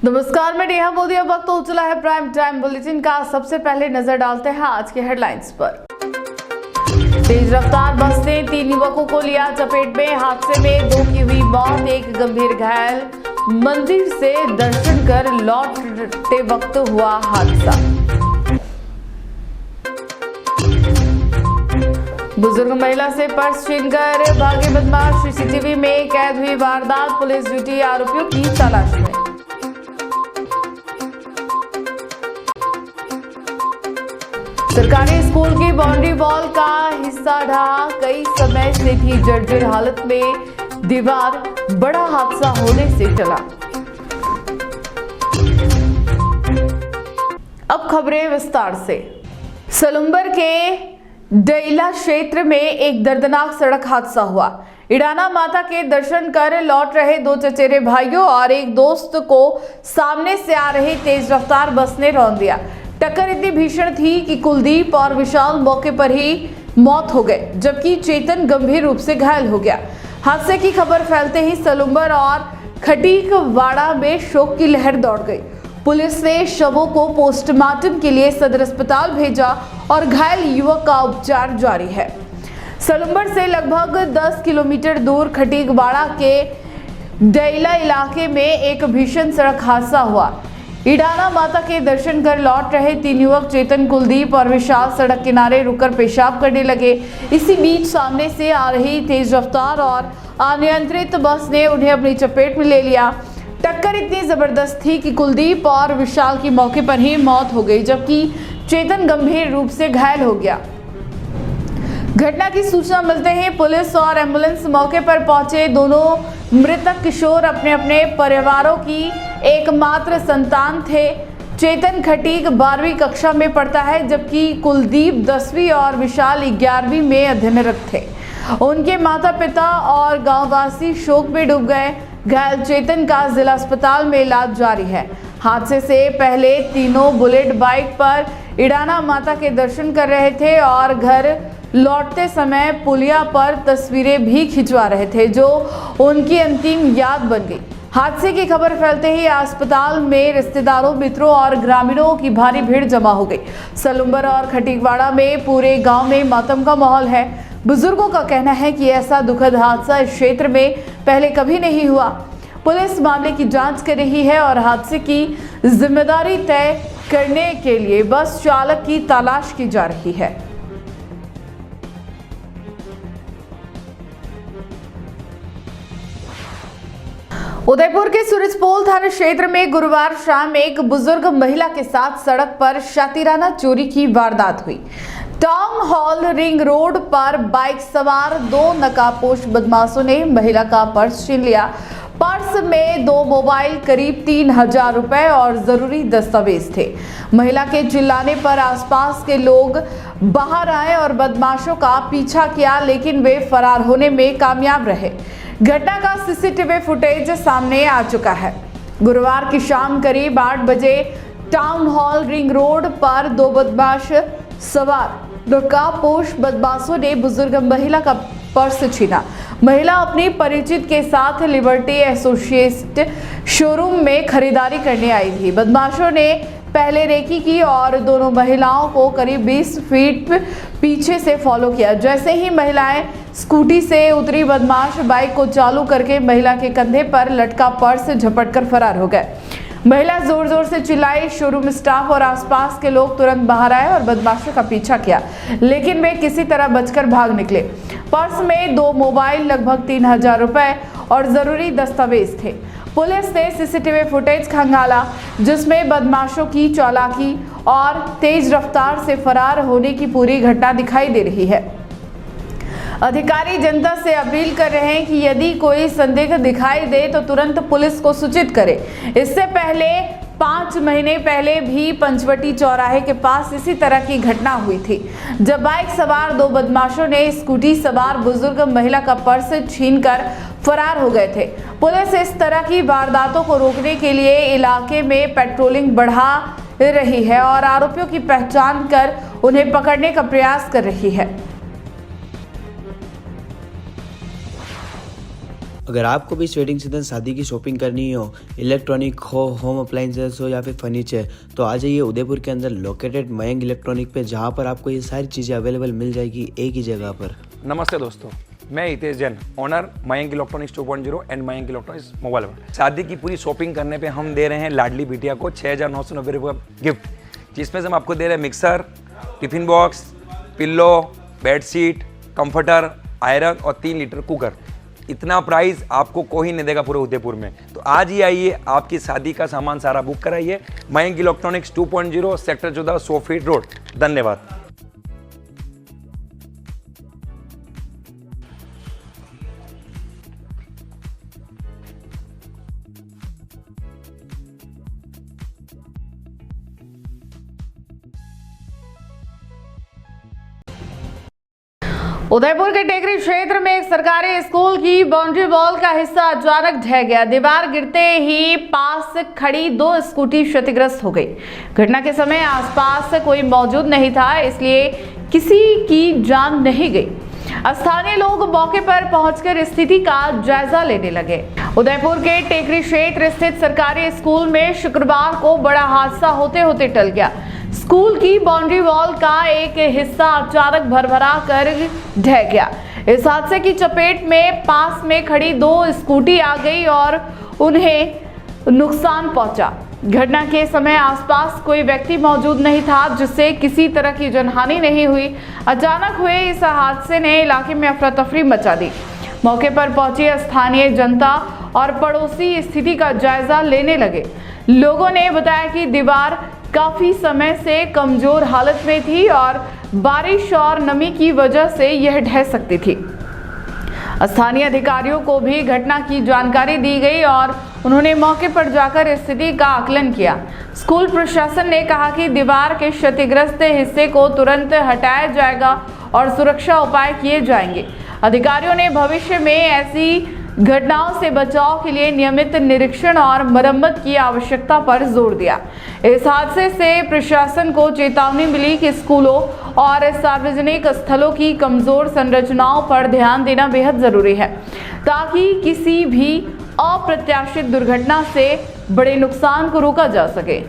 नमस्कार, मैं नेहा मोदी। अब वक्त हो चला है प्राइम टाइम बुलेटिन का। सबसे पहले नजर डालते हैं आज के हेडलाइंस पर। तेज रफ्तार बस ने 3 युवकों को लिया चपेट में। हादसे में 2 की हुई मौत, 1 गंभीर घायल। मंदिर से दर्शन कर लौटते वक्त हुआ हादसा। बुजुर्ग महिला से पर्स छीनकर भागे बदमाश। सीसीटीवी में कैद हुई वारदात। पुलिस ड्यूटी आरोपियों की तलाश में। सरकारी स्कूल की बाउंड्री वॉल का हिस्सा ढहा। कई समय से थी जर्जर हालत में दीवार। बड़ा हादसा होने से टला। अब खबरें विस्तार से। सलुंबर के डैला क्षेत्र में एक दर्दनाक सड़क हादसा हुआ। इडाना माता के दर्शन कर लौट रहे 2 चचेरे भाइयों और एक दोस्त को सामने से आ रही तेज रफ्तार बस ने रौंद दिया। टक्कर इतनी भीषण थी कि कुलदीप और विशाल मौके पर ही मौत हो गए, जबकि चेतन गंभीर रूप से घायल हो गया। हादसे की खबर फैलते ही सलुंबर और खटीकवाड़ा में शोक की लहर दौड़ गई। पुलिस ने शवों को पोस्टमार्टम के लिए सदर अस्पताल भेजा और घायल युवक का उपचार जारी है। सलुंबर से लगभग 10 किलोमीटर दूर खटीकवाड़ा के डैला इलाके में एक भीषण सड़क हादसा हुआ। इडाना माता के दर्शन कर लौट रहे 3 युवक चेतन, कुलदीप और विशाल सड़क किनारे रुककर पेशाब करने लगे। इसी बीच सामने से आ रही तेज रफ्तार और अनियंत्रित बस ने उन्हें अपनी चपेट में ले लिया। टक्कर इतनी जबरदस्त थी कि कुलदीप और विशाल की मौके पर ही मौत हो गई, जबकि चेतन गंभीर रूप से घायल हो गया। घटना की सूचना मिलते ही पुलिस और एम्बुलेंस मौके पर पहुंचे। दोनों मृतक किशोर अपने अपने परिवारों की एकमात्र संतान थे। चेतन खटीक 12वीं कक्षा में पढ़ता है, जबकि कुलदीप 10वीं और विशाल 11वीं में अध्ययनरत थे। उनके माता पिता और गांववासी शोक में डूब गए। घायल चेतन का जिला अस्पताल में इलाज जारी है। हादसे से पहले तीनों बुलेट बाइक पर इडाना माता के दर्शन कर रहे थे और घर लौटते समय पुलिया पर तस्वीरें भी खिंचवा रहे थे, जो उनकी अंतिम याद बन गई। हादसे की खबर फैलते ही अस्पताल में रिश्तेदारों, मित्रों और ग्रामीणों की भारी भीड़ जमा हो गई। सलुंबर और खटीकवाड़ा में पूरे गांव में मातम का माहौल है। बुजुर्गों का कहना है कि ऐसा दुखद हादसा इस क्षेत्र में पहले कभी नहीं हुआ। पुलिस मामले की जांच कर रही है और हादसे की जिम्मेदारी तय करने के लिए बस चालक की तलाश की जा रही है। उदयपुर के सूरजपोल थाना क्षेत्र में गुरुवार शाम एक बुजुर्ग महिला के साथ सड़क पर शातिराना चोरी की वारदात हुई। टाउन हॉल रिंग रोड पर बाइक सवार 2 नकाबपोश बदमाशों ने महिला का पर्स छीन लिया। पर्स में 2 मोबाइल, करीब 3000 रुपए और जरूरी दस्तावेज थे। महिला के चिल्लाने पर आसपास के लोग बाहर आए और बदमाशों का पीछा किया, लेकिन वे फरार होने में कामयाब रहे। घटना का सीसीटीवी फुटेज सामने आ चुका है। गुरुवार की शाम करीब 8 बजे टाउन हॉल रिंग रोड पर 2 बदमाश सवार नकाबपोश बदमाशों ने बुजुर्ग महिला का पर्स छीना। महिला अपनी परिचित के साथ लिबर्टी एसोसिएट शोरूम में खरीदारी करने आई थी। बदमाशों ने पहले रेकी की और दोनों महिलाओं को करीब 20 फीट पीछे से फॉलो किया। जैसे ही महिलाएं स्कूटी से उतरी, बदमाश बाइक को चालू करके महिला के कंधे पर लटका पर्स झपटकर फरार हो गए। महिला जोर जोर से चिल्लाई। शोरूम स्टाफ और आसपास के लोग तुरंत बाहर आए और बदमाशों का पीछा किया, लेकिन वे किसी तरह बचकर भाग निकले। पर्स में 2 मोबाइल, लगभग 3000 रुपए और जरूरी दस्तावेज थे। पुलिस ने सीसीटीवी फुटेज खंगाला, जिसमें बदमाशों की चालाकी और तेज रफ्तार से फरार होने की पूरी घटना दिखाई दे रही है। अधिकारी जनता से अपील कर रहे हैं कि यदि कोई संदिग्ध दिखाई दे तो तुरंत पुलिस को सूचित करे। इससे पहले 5 महीने पहले भी पंचवटी चौराहे के पास इसी तरह की घटना हुई थी, जब बाइक सवार 2 बदमाशों ने स्कूटी सवार बुजुर्ग महिला का पर्स छीनकर फरार हो गए थे। पुलिस इस तरह की वारदातों को रोकने के लिए इलाके में पेट्रोलिंग बढ़ा रही है और आरोपियों की पहचान कर उन्हें पकड़ने का प्रयास कर रही है। अगर आपको भी इस वेडिंग सीजन शादी की शॉपिंग करनी हो, इलेक्ट्रॉनिक हो, होम अप्लाइंसेस हो या फिर फर्नीचर, तो आ जाइए उदयपुर के अंदर लोकेटेड मयंक इलेक्ट्रॉनिक पे, जहाँ पर आपको ये सारी चीज़ें अवेलेबल मिल जाएगी एक ही जगह पर। नमस्ते दोस्तों, मैं Hitesh Jain, owner Mayank electronics 2.0 and Mayank electronics mobile world. शादी की पूरी शॉपिंग करने पे हम दे रहे हैं लाडली बिटिया को 6,990 रुपये का गिफ्ट, जिसमें से हम आपको दे रहे हैं mixer, tiffin box, pillow, bedsheet, comforter, iron और 3 लीटर कुकर। इतना प्राइस आपको कोई नहीं देगा पूरे उदयपुर में। तो आज ही आइए, आपकी शादी का सामान सारा बुक कराइए। Mayank electronics 2.0 sector 14 100 feet road. धन्यवाद। उदयपुर के टेकरी क्षेत्र में एक सरकारी स्कूल की बाउंड्री वॉल का हिस्सा अचानक ढह गया। दीवार गिरते ही पास खड़ी 2 स्कूटी क्षतिग्रस्त हो गई। घटना के समय आसपास कोई मौजूद नहीं था, इसलिए किसी की जान नहीं गई। स्थानीय लोग मौके पर पहुंचकर स्थिति का जायजा लेने लगे। उदयपुर के टेकरी क्षेत्र स्थित सरकारी स्कूल में शुक्रवार को बड़ा हादसा होते होते टल गया। स्कूल की बाउंड्री वॉल का एक हिस्सा अचानक भरभरा कर ढह गया। इस हादसे की चपेट में पास में खड़ी 2 स्कूटी आ गई और उन्हें नुकसान पहुंचा। घटना के समय आसपास कोई व्यक्ति मौजूद नहीं था, जिससे किसी तरह की जनहानि नहीं हुई। अचानक हुए इस हादसे ने इलाके में अफरा तफरी मचा दी। मौके पर पहुंची स्थानीय जनता और पड़ोसी स्थिति का जायजा लेने लगे। लोगों ने बताया कि दीवार काफी समय से कमजोर हालत में थी और बारिश और नमी की वजह से यह ढह सकती थी। स्थानीय अधिकारियों को भी घटना की जानकारी दी गई और उन्होंने मौके पर जाकर स्थिति का आकलन किया। स्कूल प्रशासन ने कहा कि दीवार के क्षतिग्रस्त हिस्से को तुरंत हटाया जाएगा और सुरक्षा उपाय किए जाएंगे। अधिकारियों ने भविष्य में ऐसी घटनाओं से बचाव के लिए नियमित निरीक्षण और मरम्मत की आवश्यकता पर जोर दिया। इस हादसे से प्रशासन को चेतावनी मिली कि स्कूलों और सार्वजनिक स्थलों की कमजोर संरचनाओं पर ध्यान देना बेहद जरूरी है, ताकि किसी भी अप्रत्याशित दुर्घटना से बड़े नुकसान को रोका जा सके।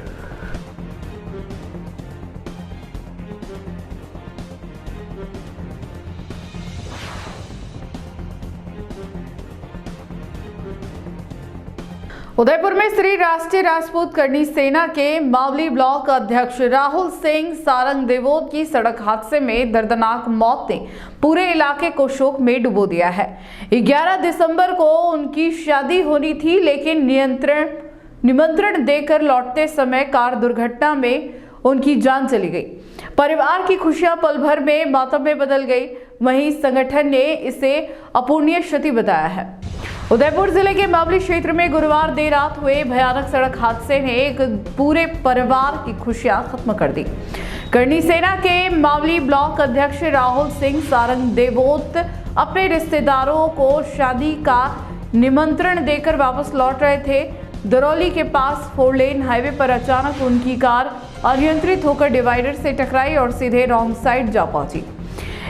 उदयपुर में श्री राष्ट्रीय राजपूत करनी सेना के मावली ब्लॉक अध्यक्ष राहुल सिंह सारंग देवोत की सड़क हादसे में दर्दनाक मौत ने पूरे इलाके को शोक में डुबो दिया है। 11 दिसंबर को उनकी शादी होनी थी, लेकिन निमंत्रण देकर लौटते समय कार दुर्घटना में उनकी जान चली गई। परिवार की खुशियां पल भर में मातम में बदल गई। वहीं संगठन ने इसे अपूर्णीय क्षति बताया है। उदयपुर जिले के मावली क्षेत्र में गुरुवार देर रात हुए भयानक सड़क हादसे ने एक पूरे परिवार की खुशियां खत्म कर दी। करनी सेना के मावली ब्लॉक अध्यक्ष राहुल सिंह सारंग देवोत अपने रिश्तेदारों को शादी का निमंत्रण देकर वापस लौट रहे थे। दरौली के पास 4 लेन हाईवे पर अचानक उनकी कार अनियंत्रित होकर डिवाइडर से टकराई और सीधे रॉन्ग साइड जा पहुंची।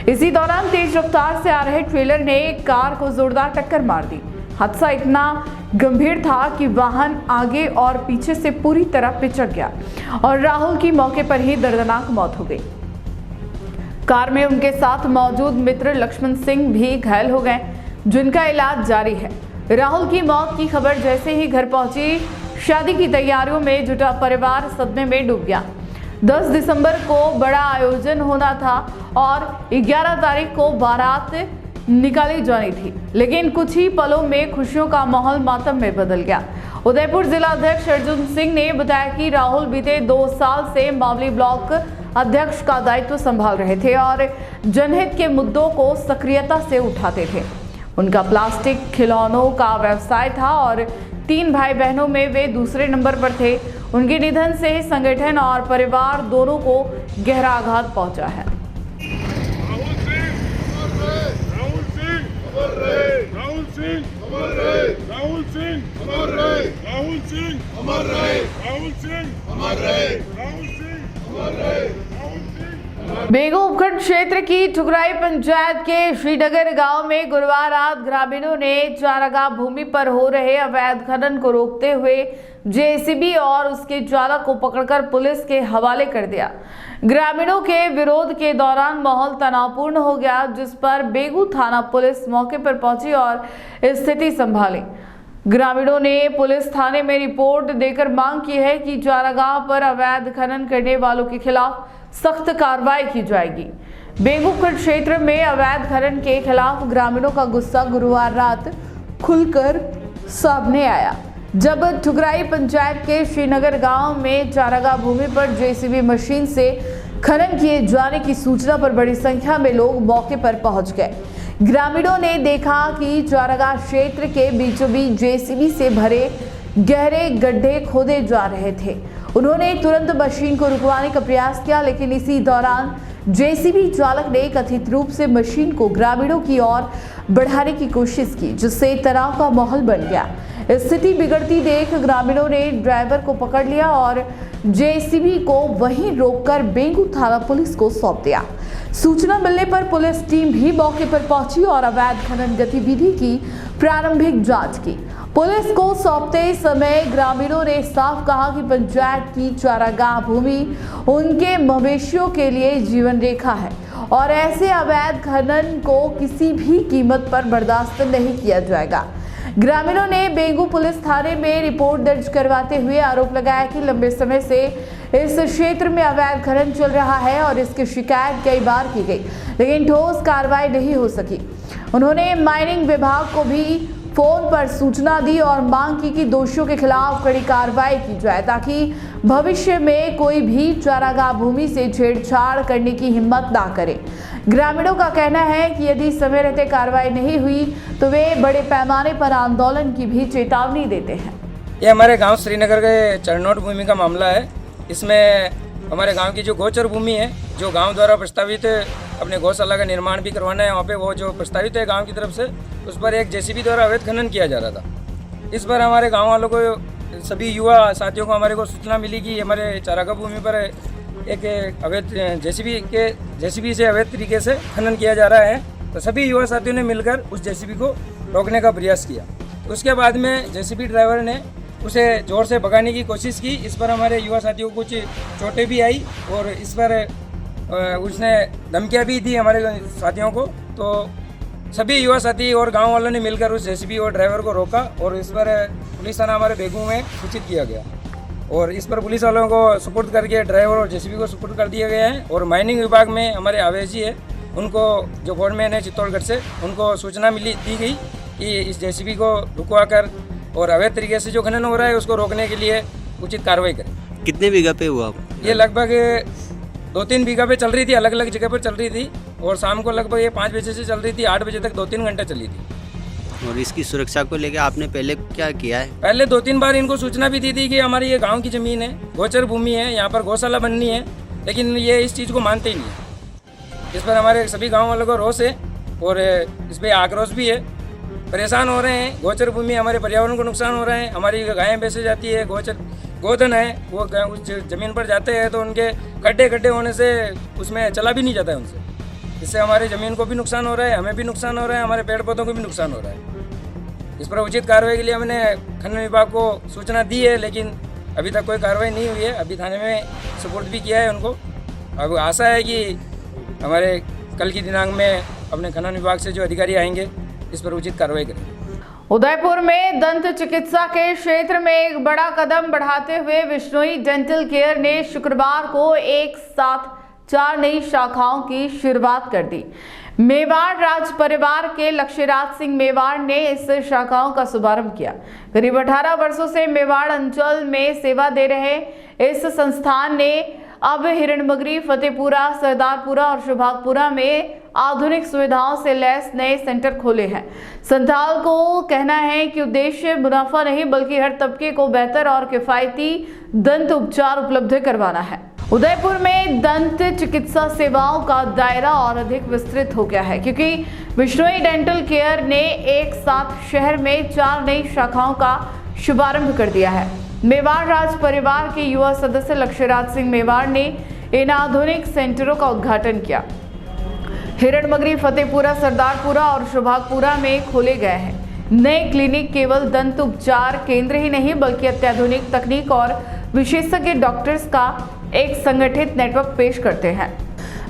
इसी दौरान तेज रफ्तार से आ रहे ट्रेलर ने कार को जोरदार टक्कर मार दी। हादसा इतना गंभीर था कि वाहन आगे और पीछे से पूरी तरह पिचक गया और राहुल की मौके पर ही दर्दनाक मौत हो गई। कार में उनके साथ मौजूद मित्र लक्ष्मण सिंह भी घायल हो गए, जिनका इलाज जारी है। राहुल की मौत की खबर जैसे ही घर पहुंची, शादी की तैयारियों में जुटा परिवार सदमे में डूब गया। 10 दिसंबर को बड़ा आयोजन होना था और 11 तारीख को बारात निकाली जानी थी, लेकिन कुछ ही पलों में खुशियों का माहौल मातम में बदल गया। उदयपुर जिला अध्यक्ष अर्जुन सिंह ने बताया कि राहुल बीते 2 साल से मावली ब्लॉक अध्यक्ष का दायित्व संभाल रहे थे और जनहित के मुद्दों को सक्रियता से उठाते थे। उनका प्लास्टिक खिलौनों का व्यवसाय था और 3 भाई बहनों में वे दूसरे नंबर पर थे। उनके निधन से संगठन और परिवार दोनों को गहरा आघात पहुंचा है। बेगो उपखंड खंड क्षेत्र की ठुकराई पंचायत के श्रीनगर गांव में गुरुवार रात ग्रामीणों ने चारागाह भूमि पर हो रहे अवैध खनन को रोकते हुए जेसीबी और उसके चालक को पकड़कर पुलिस के हवाले कर दिया। ग्रामीणों के विरोध के दौरान माहौल तनावपूर्ण हो गया, जिस पर बेगू थाना पुलिस मौके पर पहुंची और स्थिति संभाली। ग्रामीणों ने पुलिस थाने में रिपोर्ट देकर मांग की है कि चारागाह पर अवैध खनन करने वालों के खिलाफ सख्त कार्रवाई की जाएगी। बेगूखंड क्षेत्र में अवैध खनन के खिलाफ ग्रामीणों का गुस्सा गुरुवार रात खुलकर सामने आया, जब ठुकराई पंचायत के श्रीनगर गांव में चारागाह भूमि पर जेसीबी मशीन से खनन किए जाने की सूचना पर बड़ी संख्या में लोग मौके पर पहुंच गए। ग्रामीणों ने देखा कि चारागाह क्षेत्र के बीचों बीच जेसीबी से भरे गहरे गड्ढे खोदे जा रहे थे। उन्होंने तुरंत मशीन को रुकवाने का प्रयास किया, लेकिन इसी दौरान जेसीबी चालक ने कथित रूप से मशीन को ग्रामीणों की ओर बढ़ाने की कोशिश की, जिससे तनाव का माहौल बन गया। स्थिति बिगड़ती देख ग्रामीणों ने ड्राइवर को पकड़ लिया और जेसीबी को वहीं रोककर बेगू थाना पुलिस को सौंप दिया। सूचना मिलने पर पुलिस टीम भी मौके पर पहुंची और अवैध खनन गतिविधि की प्रारंभिक जांच की। पुलिस को सौंपते समय ग्रामीणों ने साफ कहा कि पंचायत की चारागाह भूमि उनके मवेशियों के लिए जीवन रेखा है और ऐसे अवैध खनन को किसी भी कीमत पर बर्दाश्त नहीं किया जाएगा। ग्रामीणों ने बेगू पुलिस थाने में रिपोर्ट दर्ज करवाते हुए आरोप लगाया कि लंबे समय से इस क्षेत्र में अवैध खनन चल रहा है और इसकी शिकायत कई बार की गई, लेकिन ठोस कार्रवाई नहीं हो सकी। उन्होंने माइनिंग विभाग को भी फोन पर सूचना दी और मांग की कि दोषियों के खिलाफ कड़ी कार्रवाई की जाए, ताकि भविष्य में कोई भी चारागाह भूमि से छेड़छाड़ करने की हिम्मत ना करे। ग्रामीणों का कहना है कि यदि समय रहते कार्रवाई नहीं हुई तो वे बड़े पैमाने पर आंदोलन की भी चेतावनी देते हैं। ये हमारे गांव श्रीनगर के चरनोट भूमि का मामला है। इसमें हमारे गांव की जो गोचर भूमि है, जो गांव द्वारा प्रस्तावित अपने गौशाला का निर्माण भी करवाना है, वहाँ पे वो जो प्रस्तावित है गांव की तरफ से, उस पर एक जेसीबी द्वारा अवैध खनन किया जा रहा था। इस पर हमारे गांव वालों को, सभी युवा साथियों को हमारे को सूचना मिली कि हमारे चारागाह भूमि पर एक अवैध जेसीबी से अवैध तरीके से खनन किया जा रहा है। तो सभी युवा साथियों ने मिलकर उस जेसीबी को रोकने का प्रयास किया। उसके बाद में जेसीबी ड्राइवर ने उसे जोर से भगाने की कोशिश की। इस पर हमारे युवा साथियों को कुछ चोटें भी आई और इस पर उसने धमकियाँ भी दी हमारे साथियों को। तो सभी युवा साथी और गांव वालों ने मिलकर उस जेसीबी और ड्राइवर को रोका और इस पर पुलिस थाना हमारे बेगू में सूचित किया गया और इस पर पुलिस वालों को सुपुर्द करके ड्राइवर और जेसीबी को सुपुर्द कर दिया गया है। और माइनिंग विभाग में हमारे आवेश जी है, उनको जो फोरमैन है चित्तौड़गढ़ से, उनको सूचना दी गई कि इस जेसीबी को रुकवा कर और अवैध तरीके से जो खनन हो रहा है उसको रोकने के लिए उचित कार्रवाई करें। कितने बीघा पे हुआ? ये लगभग 2-3 बीघा पे चल रही थी, अलग अलग जगह पर चल रही थी और शाम को लगभग ये 5 बजे से चल रही थी, 8 बजे तक 2-3 घंटे चली थी। और इसकी सुरक्षा को लेकर आपने पहले क्या किया है? पहले 2-3 बार इनको सूचना भी दी थी कि हमारी ये गांव की ज़मीन है, गोचर भूमि है, यहाँ पर गौशाला बननी है, लेकिन ये इस चीज़ को मानते ही नहीं है। इस पर हमारे सभी गाँव वालों को रोष है और इस पर आक्रोश भी है। परेशान हो रहे हैं, गोचर भूमि, हमारे पर्यावरण को नुकसान हो रहा है, हमारी गायें बेचे जाती है, गोधन है, वो उस ज़मीन पर जाते हैं तो उनके खड्डे होने से उसमें चला भी नहीं जाता है उनसे। इससे हमारी ज़मीन को भी नुकसान हो रहा है, हमें भी नुकसान हो रहा है, हमारे पेड़ पौधों को भी नुकसान हो रहा है। इस पर उचित कार्रवाई के लिए हमने खनन विभाग को सूचना दी है, लेकिन अभी तक कोई कार्रवाई नहीं हुई है। अभी थाने में सपोर्ट भी किया है उनको। अब आशा है कि हमारे कल की दिनांक में अपने खनन विभाग से जो अधिकारी आएंगे इस पर उचित कार्रवाई करेंगे। उदयपुर में दंत चिकित्सा के क्षेत्र में एक बड़ा कदम बढ़ाते हुए विश्नोई डेंटल केयर ने शुक्रवार को एक साथ 4 नई शाखाओं की शुरुआत कर दी। मेवाड़ राज परिवार के लक्ष्यराज सिंह मेवाड़ ने इस शाखाओं का शुभारंभ किया। करीब 18 वर्षों से मेवाड़ अंचल में सेवा दे रहे इस संस्थान ने अब हिरणमगरी, फतेहपुरा, सरदारपुरा और सुभागपुरा में आधुनिक सुविधाओं से लैस नए सेंटर खोले हैं। संस्थान को कहना है कि उद्देश्य मुनाफा नहीं बल्कि हर तबके को बेहतर और किफायती दंत उपचार उपलब्ध करवाना है। उदयपुर में दंत चिकित्सा सेवाओं का दायरा और अधिक विस्तृत हो गया है, क्योंकि विश्नोई डेंटल केयर ने एक साथ शहर में 4 नई शाखाओं का शुभारंभ कर दिया है। मेवाड़ राज परिवार के युवा सदस्य लक्ष्यराज सिंह मेवाड़ ने इन आधुनिक सेंटरों का उद्घाटन किया। हिरणमगरी, फतेहपुरा, सरदारपुरा और शुभागपुरा में खोले गए हैं नए क्लिनिक। केवल दंत उपचार केंद्र ही नहीं बल्कि अत्याधुनिक तकनीक और विशेषज्ञ डॉक्टर्स का एक संगठित नेटवर्क पेश करते हैं।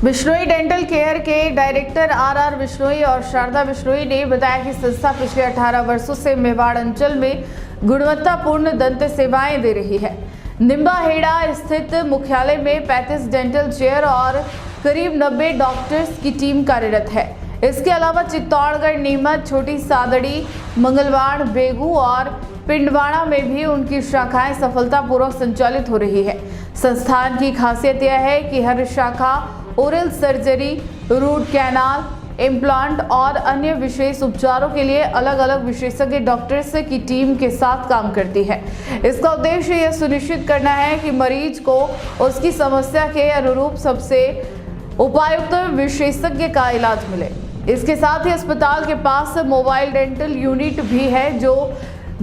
बिश्नोई डेंटल केयर के डायरेक्टर आर बिश्नोई और शारदा बिश्नोई ने बताया कि संस्था पिछले 18 वर्षों से मेवाड़ अंचल में गुणवत्तापूर्ण दंत सेवाएं दे रही है। निम्बाहेड़ा स्थित मुख्यालय में 35 डेंटल चेयर और करीब 90 डॉक्टर्स की टीम कार्यरत है। इसके अलावा चित्तौड़गढ़, नीमच, छोटी सादड़ी, मंगलवाड़, बेगू और पिंडवाड़ा में भी उनकी शाखाएं सफलतापूर्वक संचालित हो रही है। संस्थान की खासियत यह है कि हर शाखा oral surgery, root canal, implant और अन्य विशेष उपचारों के लिए अलग अलग विशेषज्ञ डॉक्टर्स की टीम के साथ काम करती है। इसका उद्देश्य यह सुनिश्चित करना है कि मरीज को उसकी समस्या के अनुरूप सबसे उपयुक्त विशेषज्ञ का इलाज मिले। इसके साथ ही अस्पताल के पास मोबाइल डेंटल यूनिट भी है जो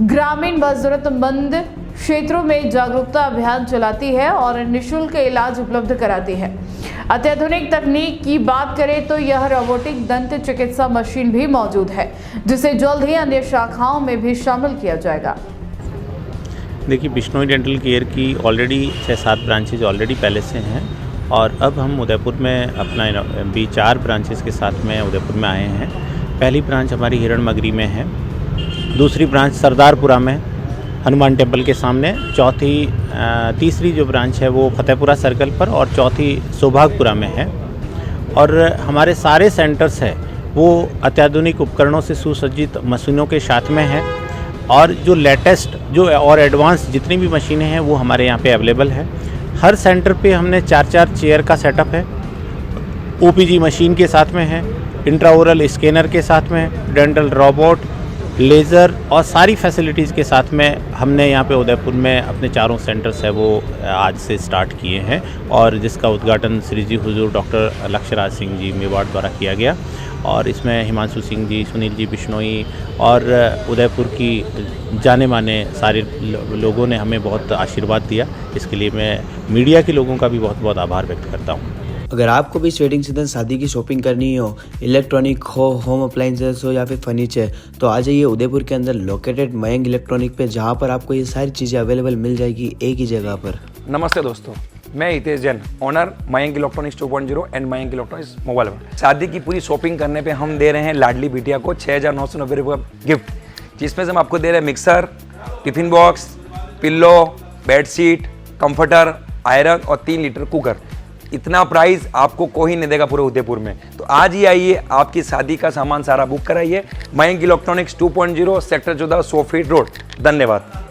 ग्रामीण व जरूरतमंद क्षेत्रों में जागरूकता अभियान चलाती है और निःशुल्क इलाज उपलब्ध कराती है। अत्याधुनिक तकनीक की बात करें तो यह रोबोटिक दंत चिकित्सा मशीन भी मौजूद है जिसे जल्द ही अन्य शाखाओं में भी शामिल किया जाएगा। देखिए, बिश्नोई डेंटल केयर की ऑलरेडी 6-7 ब्रांचेज ऑलरेडी पहले से हैं और अब हम उदयपुर में अपना भी 4 ब्रांचेस के साथ में उदयपुर में आए हैं। पहली ब्रांच हमारी हिरणमगरी में है, दूसरी ब्रांच सरदारपुरा में हनुमान टेम्पल के सामने, तीसरी जो ब्रांच है वो फतेहपुरा सर्कल पर और चौथी शुभागपुरा में है। और हमारे सारे सेंटर्स हैं वो अत्याधुनिक उपकरणों से सुसज्जित मशीनों के साथ में हैं और जो लेटेस्ट जो और एडवांस जितनी भी मशीनें हैं वो हमारे यहाँ पे अवेलेबल है। हर सेंटर पे हमने 4-4 चेयर का सेटअप है, ओपीजी मशीन के साथ में है, इंट्राओरल स्कैनर के साथ में, डेंटल रोबोट, लेज़र और सारी फैसिलिटीज़ के साथ में हमने यहाँ पे उदयपुर में अपने 4 सेंटर्स है वो आज से स्टार्ट किए हैं और जिसका उद्घाटन श्री जी हुजूर डॉक्टर लक्ष्यराज सिंह जी मेवाड़ द्वारा किया गया। और इसमें हिमांशु सिंह जी, सुनील जी बिश्नोई और उदयपुर की जाने माने सारे लोगों ने हमें बहुत आशीर्वाद दिया। इसके लिए मैं मीडिया के लोगों का भी बहुत बहुत आभार व्यक्त करता हूँ। अगर आपको भी वेडिंग सीजन शादी की शॉपिंग करनी हो, इलेक्ट्रॉनिक हो, होम अप्लाइंसेस हो या फिर फर्नीचर, तो आ जाइए उदयपुर के अंदर लोकेटेड मयंक इलेक्ट्रॉनिक पे, जहाँ पर आपको ये सारी चीज़ें अवेलेबल मिल जाएगी एक ही जगह पर। नमस्ते दोस्तों, मैं Hitesh Jain, owner Mayank electronics 2.0 and Mayank electronics mobile world. शादी की पूरी शॉपिंग करने पे हम दे रहे हैं लाडली बिटिया को 6,990 रुपये का गिफ्ट, जिसमें से हम आपको दे रहे हैं mixer, tiffin box, pillow, bedsheet, comforter, iron और 3 लीटर कुकर। इतना प्राइस आपको कोई नहीं देगा पूरे उदयपुर में। तो आज ही आइए, आपकी शादी का सामान सारा बुक कराइए। Mayank electronics 2.0, sector 14, 100 feet road. धन्यवाद।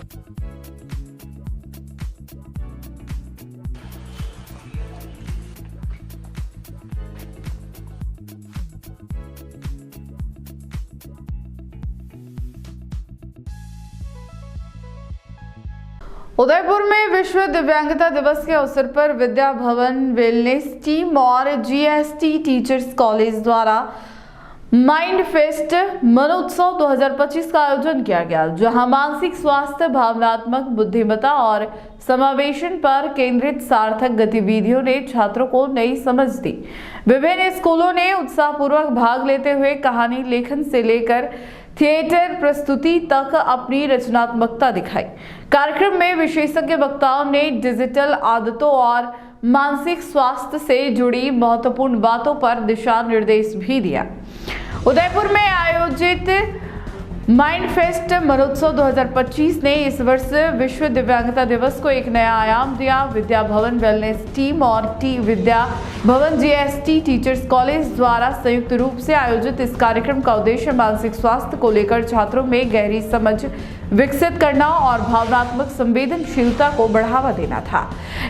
उदयपुर में विश्व दिव्यांगता दिवस के अवसर पर विद्या भवन वेलनेस टीम और जीएसटी टीचर्स कॉलेज द्वारा माइंड फेस्ट मनोत्सव 2025 का आयोजन किया गया, जहां मानसिक स्वास्थ्य, भावनात्मक बुद्धिमत्ता और समावेशन पर केंद्रित सार्थक गतिविधियों ने छात्रों को नई समझ दी। विभिन्न स्कूलों ने उत्साहपूर्वक भाग लेते हुए कहानी लेखन से लेकर थिएटर प्रस्तुति तक अपनी रचनात्मकता दिखाई। कार्यक्रम में विशेषज्ञ वक्ताओं ने डिजिटल आदतों और मानसिक स्वास्थ्य से जुड़ी महत्वपूर्ण बातों पर दिशा निर्देश भी दिया। उदयपुर में आयोजित माइंड फेस्ट मनोत्सव 2025 ने इस वर्ष विश्व दिव्यांगता दिवस को एक नया आयाम दिया। विद्या भवन वेलनेस टीम और Vidya Bhavan GST teachers college द्वारा संयुक्त रूप से आयोजित इस कार्यक्रम का उद्देश्य मानसिक स्वास्थ्य को लेकर छात्रों में गहरी समझ विकसित करना और भावनात्मक संवेदनशीलता को बढ़ावा देना था।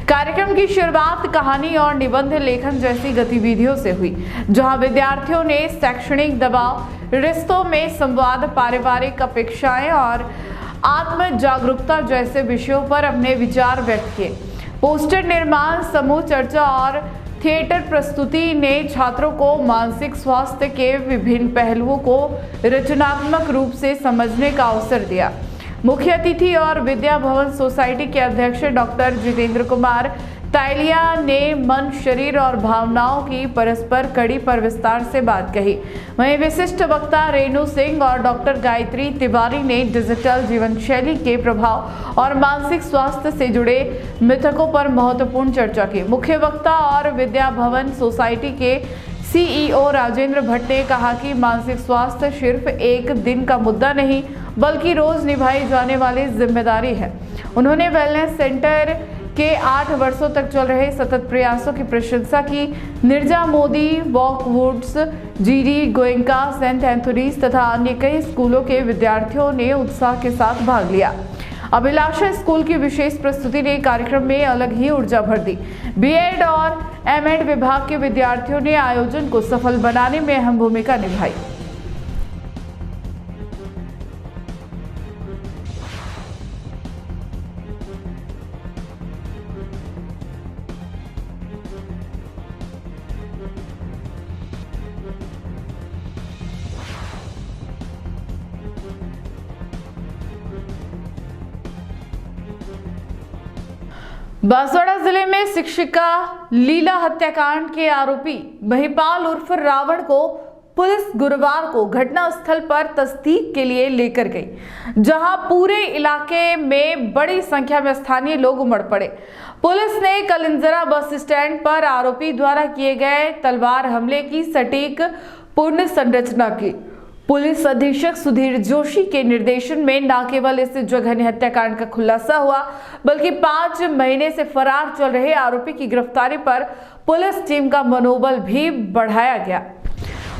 कार्यक्रम की शुरुआत कहानी और निबंध लेखन जैसी गतिविधियों से हुई, जहां विद्यार्थियों ने शैक्षणिक दबाव, रिश्तों में संवाद, पारिवारिक अपेक्षाएं और आत्म जागरूकता जैसे विषयों पर अपने विचार व्यक्त किए। पोस्टर निर्माण, समूह चर्चा और थिएटर प्रस्तुति ने छात्रों को मानसिक स्वास्थ्य के विभिन्न पहलुओं को रचनात्मक रूप से समझने का अवसर दिया। मुख्य अतिथि और विद्या भवन सोसाइटी के अध्यक्ष डॉक्टर जितेंद्र कुमार, तालिया ने मन, शरीर और भावनाओं की परस्पर कड़ी पर विस्तार से बात कही। वहीं विशिष्ट वक्ता रेणु सिंह और डॉक्टर गायत्री तिवारी ने डिजिटल जीवन शैली के प्रभाव और मानसिक स्वास्थ्य से जुड़े मिथकों पर महत्वपूर्ण चर्चा की। मुख्य वक्ता और विद्या भवन सोसाइटी के CEO राजेंद्र भट्ट ने कहा कि मानसिक स्वास्थ्य सिर्फ एक दिन का मुद्दा नहीं बल्कि रोज निभाई जाने वाली जिम्मेदारी है। उन्होंने वेलनेस सेंटर के 8 वर्षों तक चल रहे सतत प्रयासों की प्रशंसा की। Neerja Modi, Walkwoods, GD Goenka, Saint Anthony's तथा अन्य कई स्कूलों के विद्यार्थियों ने उत्साह के साथ भाग लिया। अभिलाषा स्कूल की विशेष प्रस्तुति ने कार्यक्रम में अलग ही ऊर्जा भर दी। BEd और MEd विभाग के विद्यार्थियों ने आयोजन को सफल बनाने में अहम भूमिका निभाई। बांसवाड़ा जिले में शिक्षिका लीला हत्याकांड के आरोपी महिपाल उर्फ रावण को पुलिस गुरुवार को घटनास्थल पर तस्दीक के लिए लेकर गई, जहां पूरे इलाके में बड़ी संख्या में स्थानीय लोग उमड़ पड़े। पुलिस ने कलिंजरा बस स्टैंड पर आरोपी द्वारा किए गए तलवार हमले की सटीक पुनः संरचना की। पुलिस अधीक्षक सुधीर जोशी के निर्देशन में न केवल इस जघन्य हत्याकांड का खुलासा हुआ बल्कि 5 महीने से फरार चल रहे आरोपी की गिरफ्तारी पर पुलिस टीम का मनोबल भी बढ़ाया गया।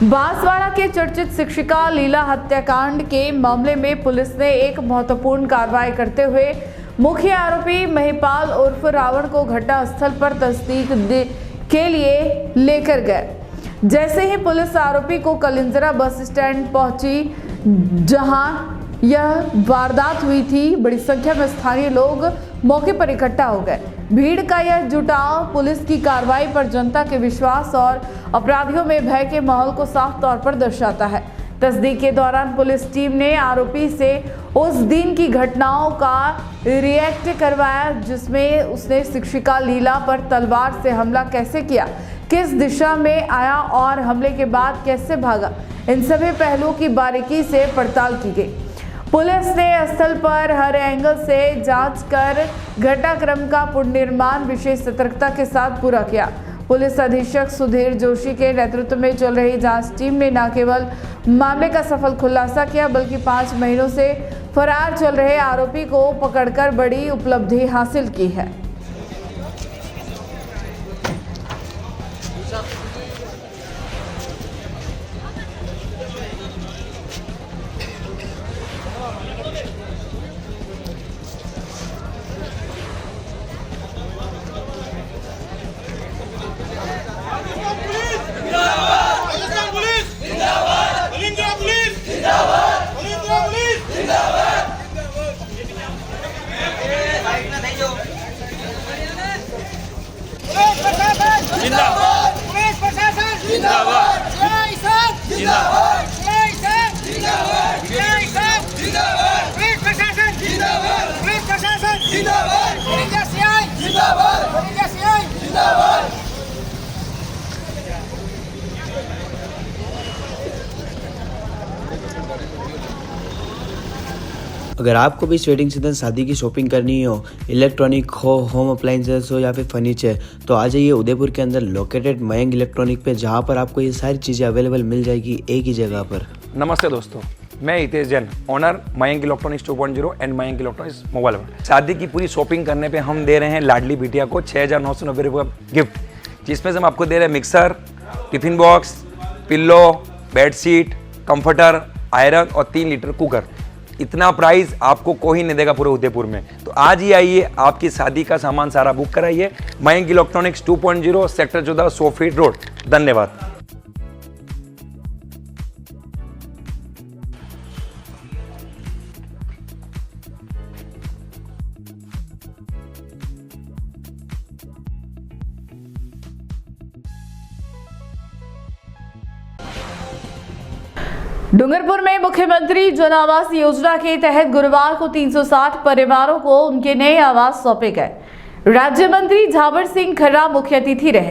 बांसवाड़ा के चर्चित शिक्षिका लीला हत्याकांड के मामले में पुलिस ने एक महत्वपूर्ण कार्रवाई करते हुए मुख्य आरोपी महिपाल उर्फ रावण को घटनास्थल पर तस्दीक के लिए लेकर गए। जैसे ही पुलिस आरोपी को कलिंजरा बस स्टैंड पहुंची, जहां यह वारदात हुई थी, बड़ी संख्या में स्थानीय लोग मौके पर इकट्ठा हो गए। भीड़ का यह जुटाव पुलिस की कार्रवाई पर जनता के विश्वास और अपराधियों में भय के माहौल को साफ तौर पर दर्शाता है। तस्दीक के दौरान पुलिस टीम ने आरोपी से उस दिन की घटनाओं का रिएक्ट करवाया जिसमें उसने शिक्षिका लीला पर तलवार से हमला कैसे किया, किस दिशा में आया और हमले के बाद कैसे भागा, इन सभी पहलुओं की बारीकी से पड़ताल की गई। पुलिस ने स्थल पर हर एंगल से जांच कर घटनाक्रम का पुनर्निर्माण विशेष सतर्कता के साथ पूरा किया। पुलिस अधीक्षक सुधीर जोशी के नेतृत्व में चल रही जांच टीम ने न केवल मामले का सफल खुलासा किया बल्कि 5 महीनों से फरार चल रहे आरोपी को पकड़कर बड़ी उपलब्धि हासिल की है। जिंदाबाद पुलिस प्रशासन जिंदाबाद जय साहब जिंदाबाद जय साहब जिंदाबाद जय साहब जिंदाबाद पुलिस प्रशासन जिंदाबाद पुलिस प्रशासन जिंदाबाद पुलिस सीआई जिंदाबाद पुलिस सीआई जिंदाबाद। अगर आपको भी इस वेडिंग सीजन शादी की शॉपिंग करनी हो, इलेक्ट्रॉनिक हो, होम अप्लाइंसेस हो या फिर फर्नीचर, तो आ जाइए उदयपुर के अंदर लोकेटेड मयंक इलेक्ट्रॉनिक पे, जहाँ पर आपको ये सारी चीज़ें अवेलेबल मिल जाएगी एक ही जगह पर। नमस्ते दोस्तों, मैं Hitesh Jain, owner Mayank electronics 2.0 and Mayank electronics mobile world. शादी की पूरी शॉपिंग करने पे हम दे रहे हैं लाडली बिटिया को 6,990 रुपये का गिफ्ट, जिसमें से हम आपको दे रहे हैं mixer, tiffin box, pillow, bedsheet, comforter, iron और 3 लीटर कुकर। इतना प्राइस आपको कोई नहीं देगा पूरे उदयपुर में। तो आज ही आइए, आपकी शादी का सामान सारा बुक कराइए। Mayank electronics 2.0 sector 14 100 feet road. धन्यवाद। डूंगरपुर में मुख्यमंत्री जन आवास योजना के तहत गुरुवार को 360 परिवारों को उनके नए आवास सौंपे गए। राज्य मंत्री झावर सिंह खर्रा मुख्य अतिथि रहे।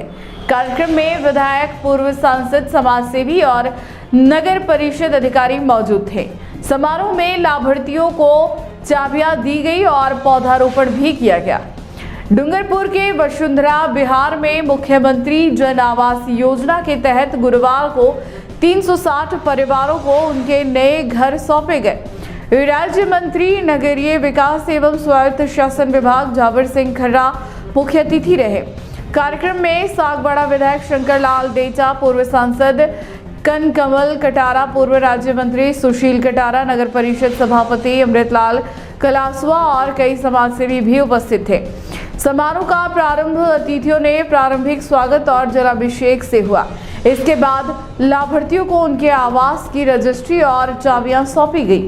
कार्यक्रम में विधायक, पूर्व सांसद, समाजसेवी और नगर परिषद अधिकारी मौजूद थे। समारोह में लाभार्थियों को चाबियां दी गई और पौधारोपण भी किया गया। डूंगरपुर के वसुंधरा बिहार में मुख्यमंत्री जन आवास योजना के तहत गुरुवार को 360 परिवारों को उनके नए घर सौंपे गए। राज्य मंत्री नगरीय विकास एवं स्वायत्त शासन विभाग झावर सिंह खर्रा मुख्य अतिथि रहे। कार्यक्रम में सागवाड़ा विधायक शंकर लाल देचा, पूर्व सांसद कनकमल कटारा, पूर्व राज्य मंत्री सुशील कटारा, नगर परिषद सभापति अमृतलाल कलासवा और कई समाजसेवी भी उपस्थित थे। समारोह का प्रारंभ अतिथियों ने प्रारंभिक स्वागत और जलाभिषेक से हुआ। इसके बाद लाभार्थियों को उनके आवास की रजिस्ट्री और चाबियां सौंपी गई।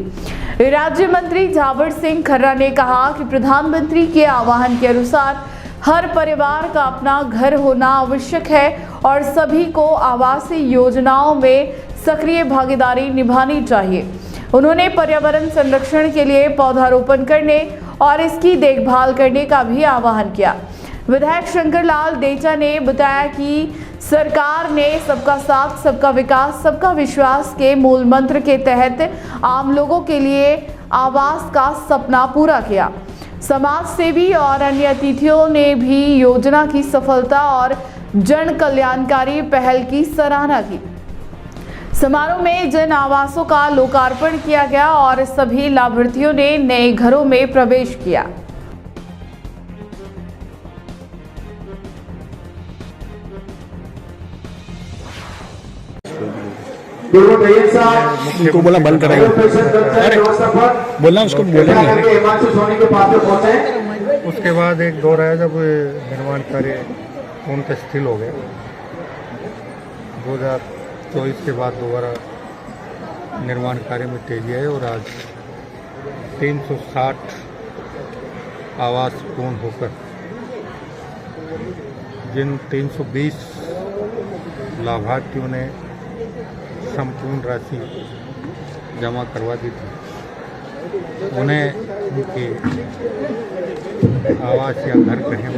राज्य मंत्री झावर सिंह खर्रा ने कहा कि प्रधानमंत्री के आह्वान के अनुसार हर परिवार का अपना घर होना आवश्यक है और सभी को आवासीय योजनाओं में सक्रिय भागीदारी निभानी चाहिए। उन्होंने पर्यावरण संरक्षण के लिए पौधारोपण करने और इसकी देखभाल करने का भी आह्वान किया। विधायक शंकर लाल देचा ने बताया कि सरकार ने सबका साथ, सबका विकास, सबका विश्वास के मूल मंत्र के तहत आम लोगों के लिए आवास का सपना पूरा किया। समाज सेवी और अन्य अतिथियों ने भी योजना की सफलता और जन कल्याणकारी पहल की सराहना की। समारोह में जन आवासों का लोकार्पण किया गया और सभी लाभार्थियों ने नए घरों में प्रवेश किया। उसको बोला बंद करेगा। अरे बोलना उसको बोलेंगे। उसके बाद एक दौर आया जब निर्माण कार्य पूर्णतः शिथिल हो गया। 2024 के बाद दोबारा निर्माण कार्य में तेजी आई और आज 360 आवास पूर्ण होकर जिन 320 लाभार्थियों ने संपूर्ण राशि जमा करवा दी थी, उन्हें उनके आवास या घर कहें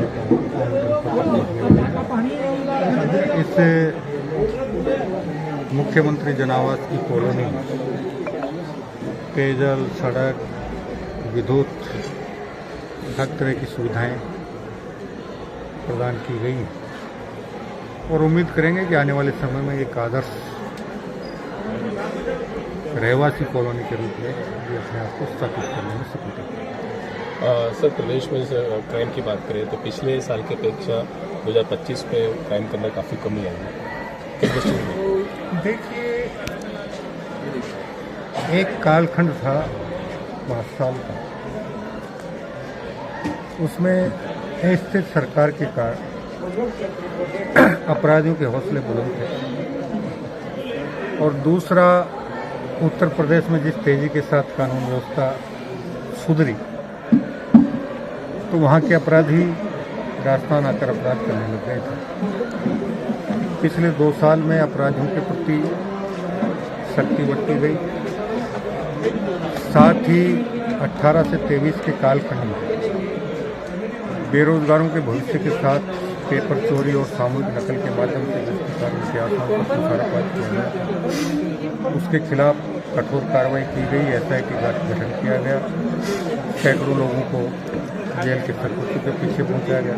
इस मुख्यमंत्री जन आवास की कॉलोनी पेयजल, सड़क, विद्युत, हर तरह की सुविधाएं प्रदान की गई हैं और उम्मीद करेंगे कि आने वाले समय में एक आदर्श रहवासी कॉलोनी के रूप में ये अपने आप को स्थापित करने में सफल है। सर, प्रदेश में क्राइम की बात करें तो पिछले साल की अपेक्षा 2025 में क्राइम के अंदर काफ़ी कमी आई है। किस दृष्टि में? देखिए, एक कालखंड था 5 साल का, उसमें अस्थिर सरकार के कारण अपराधियों के हौसले बुलंद थे और दूसरा, उत्तर प्रदेश में जिस तेजी के साथ कानून व्यवस्था सुधरी तो वहाँ के अपराधी राजस्थान आकर अपराध करने लग गए थे। पिछले 2 साल में अपराधियों के प्रति सख्ती बढ़ती गई, साथ ही 18 से 23 के कालखंड में बेरोजगारों के भविष्य के साथ पेपर चोरी और सामूहिक नकल के माध्यम से जिस प्रकार उनके आत्मा पर तुषारपात किया गया, उसके खिलाफ कठोर कार्रवाई की गई। SIT का गठन किया गया, सैकड़ों लोगों को जेल के सरकुत्ते के पीछे पहुंचाया गया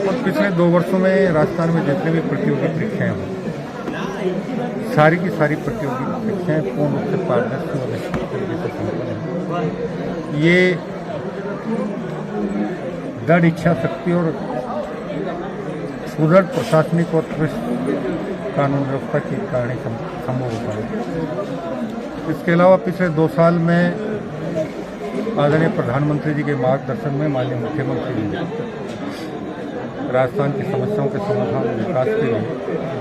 और पिछले 2 वर्षों में राजस्थान में जितने भी प्रतियोगी परीक्षाएं हुई, सारी की सारी प्रतियोगी परीक्षाएं पूर्ण रूप से पारदर्शी और निश्चित तरीके से संपन्न हैं। ये दृढ़ इच्छा शक्ति और सुदृढ़ प्रशासनिक और कानून व्यवस्था के कारण संभव होता है। इसके अलावा पिछले 2 साल में आदरणीय प्रधानमंत्री जी के मार्गदर्शन में माननीय मुख्यमंत्री जी राजस्थान की समस्याओं के समाधान और विकास के लिए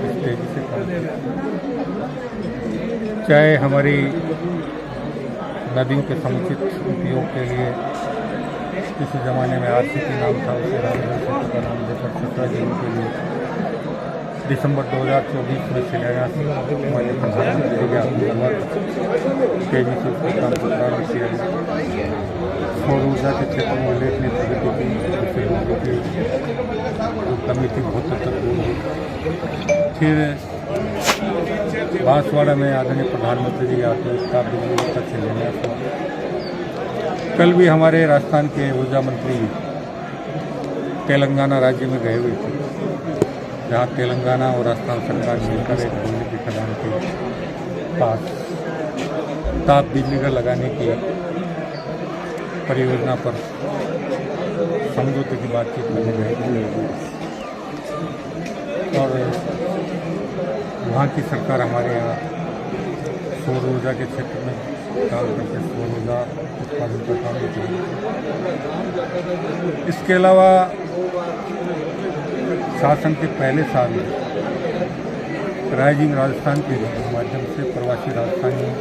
इस तेजी से काम किया। चाहे हमारी नदियों के समुचित उपयोग के लिए किसी ज़माने में RCP नाम था, उसे रामगढ़ का नाम देकर 17 जिलों के लिए दिसंबर 2024 में शिलान्यास हमारे प्रधानमंत्री के आह्वान तेजी से उसका काम प्रारंभ किया गया। सौर ऊर्जा के क्षेत्र में उल्लेखनीय प्रगति की, जिससे लोगों की जो कमी थी बहुत हद तक दूर हुई। फिर बांसवाड़ा में आदरणीय प्रधानमंत्री जी आत्मनिर्भर बिजली का शिलान्यास हुआ। कल भी हमारे राजस्थान के ऊर्जा मंत्री तेलंगाना राज्य में गए हुए थे, जहाँ तेलंगाना और राजस्थान सरकार मिलकर एक बिजली की खदान के पास ताप बिजली का लगाने की परियोजना पर समझौते की बातचीत करने गए और वहाँ की सरकार हमारे यहाँ सौर ऊर्जा के क्षेत्र में काम करके सौर ऊर्जा उत्पादन का काम करेगी। इसके अलावा शासन के पहले साल में राइजिंग राजस्थान के माध्यम से प्रवासी राजस्थानियों,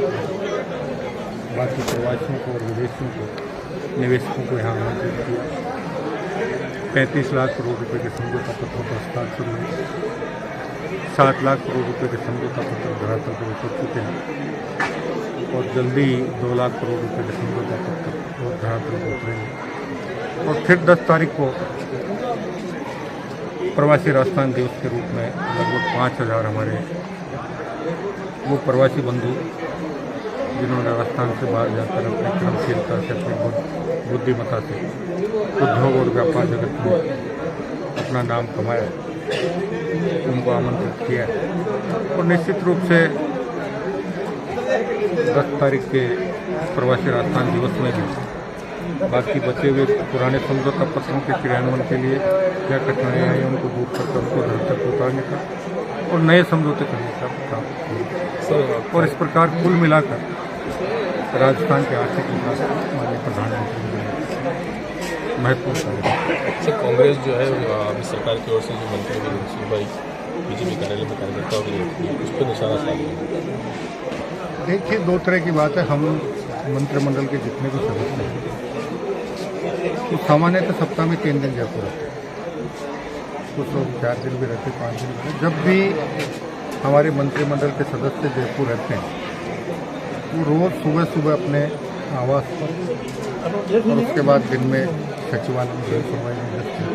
बाकी प्रवासियों को और विदेशियों को, निवेशकों को यहाँ आमंत्रित किया। 35 लाख करोड़ रुपए के समझौता पत्रों पर हस्ताक्षर हुए। 7 लाख करोड़ रुपए के समझौता पत्र धरातल पर उतर चुके हैं और जल्दी 2 लाख करोड़ रुपए के समझौता पत्र और धरातल पर उतरेंगे। और फिर 10 तारीख को प्रवासी राजस्थान दिवस के रूप में लगभग 5000 हमारे वो प्रवासी बंधु जिन्होंने राजस्थान से बाहर जाकर अपनी कर्मशीलता से, अपनी बुद्धिमत्ता से उद्योग और व्यापार जगत में अपना नाम कमाया, उनको आमंत्रित किया। और निश्चित रूप से 10 तारीख के प्रवासी राजस्थान दिवस में भी बाकी बचे हुए पुराने समझौता पत्रों के क्रियान्वयन के लिए क्या कठिनाइयाँ आई उनको दूर करके उनको धरती पर उतारने का और नए समझौते करने का काम। और इस प्रकार कुल मिलाकर राजस्थान के आर्थिक विकास माननीय प्रधानमंत्री ने महत्वपूर्ण कार्य। सर, कांग्रेस जो है अभी सरकार की ओर से जो मंत्री सुनवाई बीजेपी कार्यालय में कार्यकर्ताओं के लिए उस पर निशाना साधा। देखिए, 2 तरह की बात है। हम मंत्रिमंडल के जितने भी सदस्य हैं तो सामान्यतः सप्ताह में 3 दिन जयपुर रहते हैं, कुछ लोग 4 दिन भी रहते, 5 दिन रहते। जब भी हमारे मंत्रिमंडल के सदस्य जयपुर रहते हैं वो रोज़ सुबह सुबह अपने आवास पर और उसके बाद दिन में सचिवालय में जनसुनवाई में व्यस्त हैं,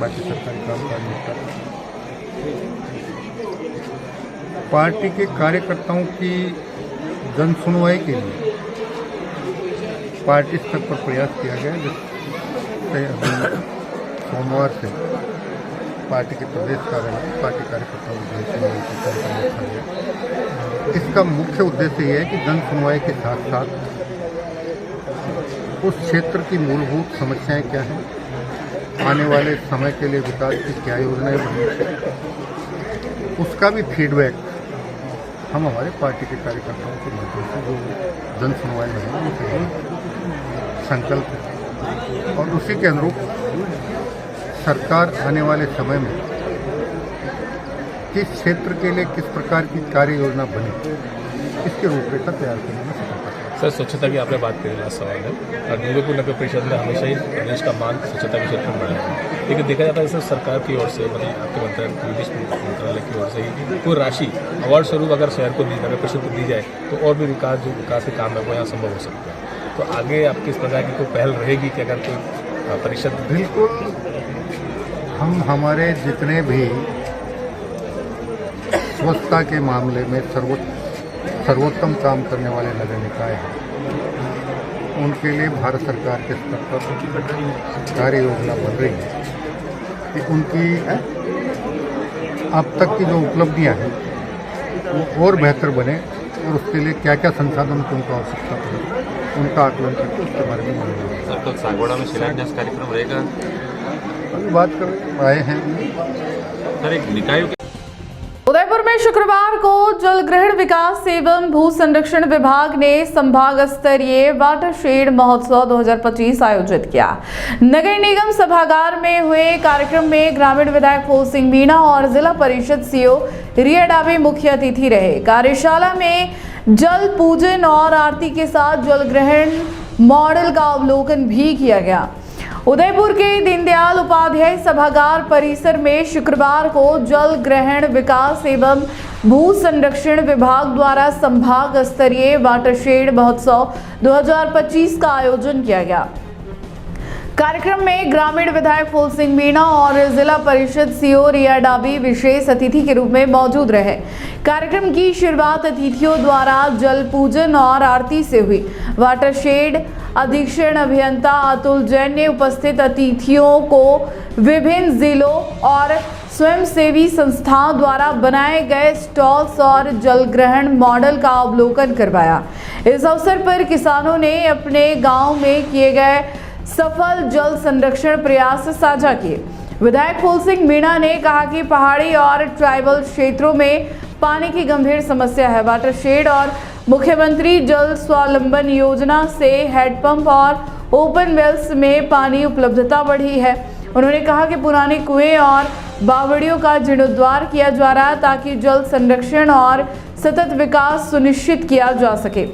बाकी सरकारी कामकाज निपटाते हैं। पार्टी के कार्यकर्ताओं की जनसुनवाई के लिए पार्टी स्तर पर प्रयास किया गया, जिससे अभी सोमवार से पार्टी के प्रदेश कार्यालय पार्टी कार्यकर्ताओं की जनसुनवाई का कार्यक्रम रखा गया। इसका मुख्य उद्देश्य यह है कि जनसुनवाई के साथ साथ उस क्षेत्र की मूलभूत समस्याएं क्या हैं, आने वाले समय के लिए विकास की क्या योजनाएं बनी, उसका भी फीडबैक हम हमारे पार्टी के कार्यकर्ताओं के माध्यम से जो जन सुनवाई में है उनसे संकल्प है और उसी के अनुरूप सरकार आने वाले समय में किस क्षेत्र के लिए किस प्रकार की कार्य योजना बने, इसके रूपरेखा तैयार करने में सफलता है। सर, स्वच्छता की आपने बात करी, लास्ट सवाल है। और डूंगरपुर नगर परिषद में हमेशा ही प्रदेश का मान स्वच्छता के क्षेत्र में बढ़ा है, लेकिन देखा जाता है सर सरकार की ओर से, मतलब आपके विदेश मंत्रालय की ओर से ही कोई राशि अवार्ड स्वरूप अगर शहर को नगर परिषद को दी जाए तो और भी विकास के काम है वो यहाँ संभव हो सकता है। तो आगे आपकी इस प्रकार की कोई पहल रहेगी कि अगर कोई परिषद? बिल्कुल, हम हमारे जितने भी स्वच्छता के मामले में सर्वोत्तम काम करने वाले नगर निकाय हैं, उनके लिए भारत सरकार के स्तर पर कार्य योजना बन रही है कि उनकी अब तक की जो उपलब्धियां हैं वो और बेहतर बने और उसके लिए क्या क्या संसाधन की उनको आवश्यकता पड़े, उनका आकलन करके उसके बारे में मालूम। सर, कल सागवाड़ा में शिलान्यास कार्यक्रम रहेगा, अभी बात कर आए हैं। सर, एक निकायों उदयपुर में शुक्रवार को जलग्रहण विकास एवं भू संरक्षण विभाग ने संभाग स्तरीय वाटरशेड महोत्सव 2025 आयोजित किया। नगर निगम सभागार में हुए कार्यक्रम में ग्रामीण विधायक फूल सिंह मीणा और जिला परिषद सीओ रिया डाबे मुख्य अतिथि रहे। कार्यशाला में जल पूजन और आरती के साथ जलग्रहण मॉडल का अवलोकन भी किया गया। उदयपुर के दीनदयाल उपाध्याय सभागार परिसर में शुक्रवार को जल ग्रहण विकास एवं भू संरक्षण विभाग द्वारा संभाग स्तरीय वाटरशेड महोत्सव 2025 का आयोजन किया गया। कार्यक्रम में ग्रामीण विधायक फूल सिंह मीणा और जिला परिषद सीओ रिया डाबी विशेष अतिथि के रूप में मौजूद रहे। कार्यक्रम की शुरुआत अतिथियों द्वारा जल पूजन और आरती से हुई। वाटरशेड अधीक्षण अभियंता अतुल जैन ने उपस्थित अतिथियों को विभिन्न जिलों और स्वयंसेवी संस्थाओं द्वारा बनाए गए स्टॉल्स और जल ग्रहण मॉडल का अवलोकन करवाया। इस अवसर पर किसानों ने अपने गांव में किए गए सफल जल संरक्षण प्रयास साझा किए। विधायक फूल सिंह मीणा ने कहा कि पहाड़ी और ट्राइबल क्षेत्रों में पानी की गंभीर समस्या है। वाटरशेड और मुख्यमंत्री जल स्वावलंबन योजना से हैंडपंप और ओपन वेल्स में पानी उपलब्धता बढ़ी है। उन्होंने कहा कि पुराने कुएं और बावड़ियों का जीर्णोद्धार किया जा रहा है ताकि जल संरक्षण और सतत विकास सुनिश्चित किया जा सके।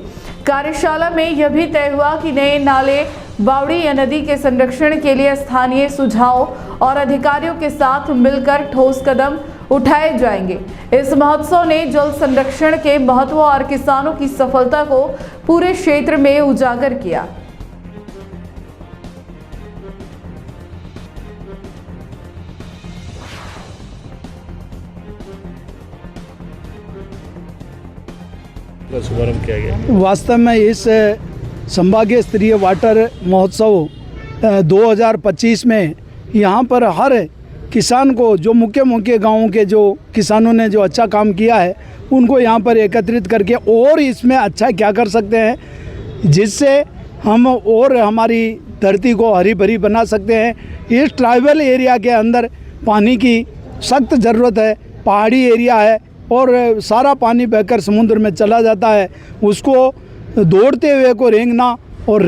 कार्यशाला में यह भी तय हुआ कि नए नाले, बावड़ी या नदी के संरक्षण के लिए स्थानीय सुझाव और अधिकारियों के साथ मिलकर ठोस कदम उठाए जाएंगे। इस महोत्सव ने जल संरक्षण के महत्व और किसानों की सफलता को पूरे क्षेत्र में उजागर किया। शुभारंभ किया गया। वास्तव में इस संभागीय स्तरीय वाटर महोत्सव 2025 में यहाँ पर हर किसान को, जो मुख्य गांवों के जो किसानों ने जो अच्छा काम किया है, उनको यहाँ पर एकत्रित करके और इसमें अच्छा क्या कर सकते हैं जिससे हम और हमारी धरती को हरी भरी बना सकते हैं। इस ट्राइबल एरिया के अंदर पानी की सख्त ज़रूरत है। पहाड़ी एरिया है और सारा पानी बहकर समुद्र में चला जाता है। उसको दौड़ते हुए को रेंगना और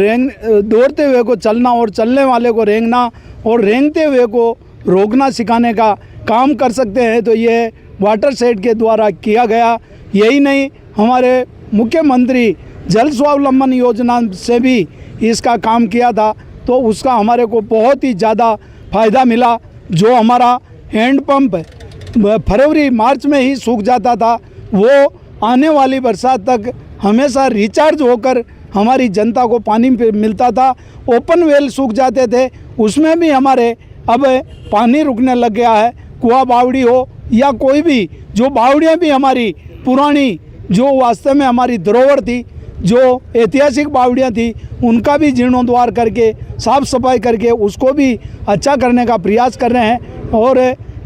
दौड़ते हुए को चलना और चलने वाले को रेंगना और रेंगते हुए को रोकना सिखाने का काम कर सकते हैं। तो ये वाटरशेड के द्वारा किया गया। यही नहीं, हमारे मुख्यमंत्री जल स्वावलंबन योजना से भी इसका काम किया था, तो उसका हमारे को बहुत ही ज़्यादा फ़ायदा मिला। जो हमारा हैंडपम्प फरवरी मार्च में ही सूख जाता था, वो आने वाली बरसात तक हमेशा रिचार्ज होकर हमारी जनता को पानी मिलता था। ओपन वेल सूख जाते थे, उसमें भी हमारे अब पानी रुकने लग गया है। कुआं बावड़ी हो या कोई भी, जो बावड़ियाँ भी हमारी पुरानी, जो वास्तव में हमारी धरोहर थी, जो ऐतिहासिक बावड़ियाँ थी, उनका भी जीर्णोद्धार करके साफ़ सफाई करके उसको भी अच्छा करने का प्रयास कर रहे हैं। और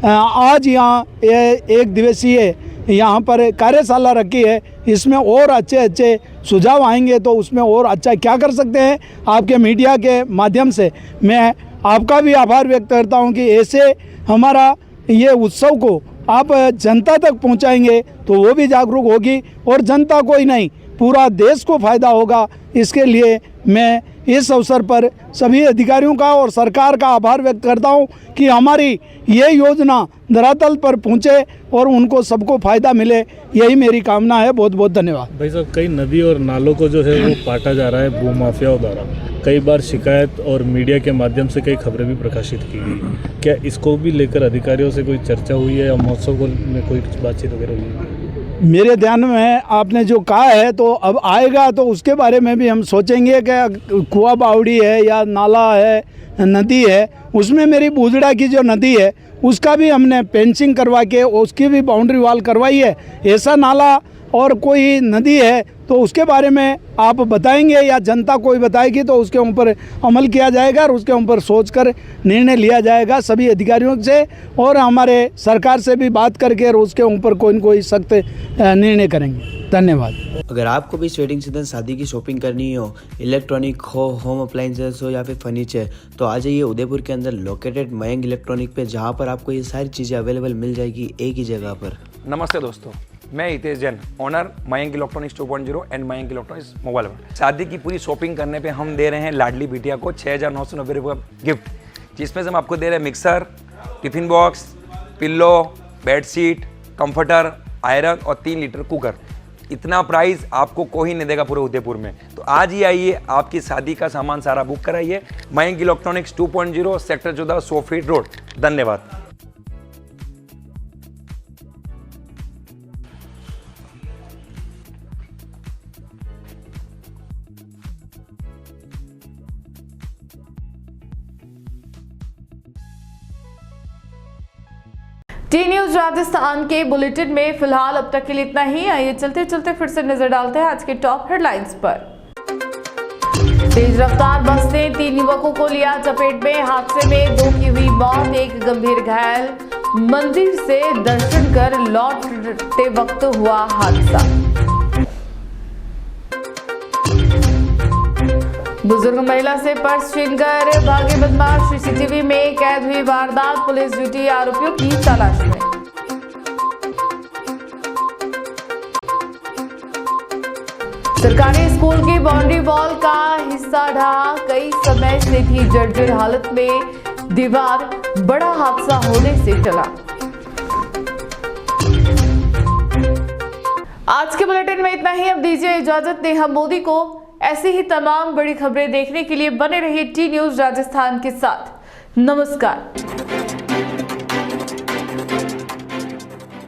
आज यहाँ एक दिवसीय यहाँ पर कार्यशाला रखी है। इसमें और अच्छे सुझाव आएंगे तो उसमें और अच्छा क्या कर सकते हैं। आपके मीडिया के माध्यम से मैं आपका भी आभार व्यक्त करता हूँ कि ऐसे हमारा ये उत्सव को आप जनता तक पहुँचाएंगे तो वो भी जागरूक होगी और जनता को ही नहीं, पूरा देश को फ़ायदा होगा। इसके लिए मैं इस अवसर पर सभी अधिकारियों का और सरकार का आभार व्यक्त करता हूं कि हमारी ये योजना धरातल पर पहुंचे और उनको सबको फ़ायदा मिले, यही मेरी कामना है। बहुत बहुत धन्यवाद। भाई साहब, कई नदी और नालों को जो है वो काटा जा रहा है भूमाफियाओं द्वारा। कई बार शिकायत और मीडिया के माध्यम से कई खबरें भी प्रकाशित की गई। क्या इसको भी लेकर अधिकारियों से कोई चर्चा हुई है या महोत्सव में कोई बातचीत वगैरह हुई है? मेरे ध्यान में आपने जो कहा है तो अब आएगा तो उसके बारे में भी हम सोचेंगे कि कुआं बावड़ी है या नाला है, नदी है। उसमें मेरी बूजड़ा की जो नदी है उसका भी हमने पेंसिंग करवा के उसकी भी बाउंड्री वॉल करवाई है। ऐसा नाला और कोई नदी है तो उसके बारे में आप बताएंगे या जनता कोई बताएगी तो उसके ऊपर अमल किया जाएगा और उसके ऊपर सोचकर निर्णय लिया जाएगा सभी अधिकारियों से, और हमारे सरकार से भी बात करके और उसके ऊपर कोई न कोई सख्त निर्णय करेंगे। धन्यवाद। अगर आपको भी वेडिंग सीजन शादी की शॉपिंग करनी हो, इलेक्ट्रॉनिक हो, होम अप्लाइंसेस हो या फिर फर्नीचर, तो आ जाइए उदयपुर के अंदर लोकेटेड मयंक इलेक्ट्रॉनिक पे, जहाँ पर आपको ये सारी चीज़ें अवेलेबल मिल जाएगी एक ही जगह पर। नमस्ते दोस्तों, मैं Hitesh Jain, owner Mayank electronics 2.0 and Mayank electronics mobile world. शादी की पूरी शॉपिंग करने पे हम दे रहे हैं लाडली बिटिया को 6,990 रुपये का गिफ्ट, जिसमें से हम आपको दे रहे हैं mixer, tiffin box, pillow, bedsheet, comforter, iron और 3 लीटर कुकर। इतना प्राइस आपको कोई नहीं देगा पूरे उदयपुर में। तो आज ही आइए, आपकी शादी का सामान सारा बुक कराइए। Mayank electronics 2.0 sector 14 100 feet road. धन्यवाद। टी न्यूज राजस्थान के बुलेटिन में फिलहाल अब तक के लिए इतना ही। आइए चलते चलते फिर से नजर डालते हैं आज के टॉप हेडलाइंस पर। तेज रफ्तार बस ने 3 युवकों को लिया चपेट में। हादसे में 2 की हुई मौत, 1 गंभीर घायल। मंदिर से दर्शन कर लौटते वक्त हुआ हादसा। बुजुर्ग महिला से पर्स छीनकर भागे बदमाश। सीसीटीवी में कैद हुई वारदात। पुलिस ड्यूटी आरोपियों की तलाश में। सरकारी स्कूल की बाउंड्री वॉल का हिस्सा ढहा। कई समय से थी जर्जर हालत में दीवार। बड़ा हादसा होने से टला। आज के बुलेटिन में इतना ही। अब दीजिए इजाजत नेहा मोदी को। ऐसी ही तमाम बड़ी खबरें देखने के लिए बने रहिए टी न्यूज राजस्थान के साथ। नमस्कार।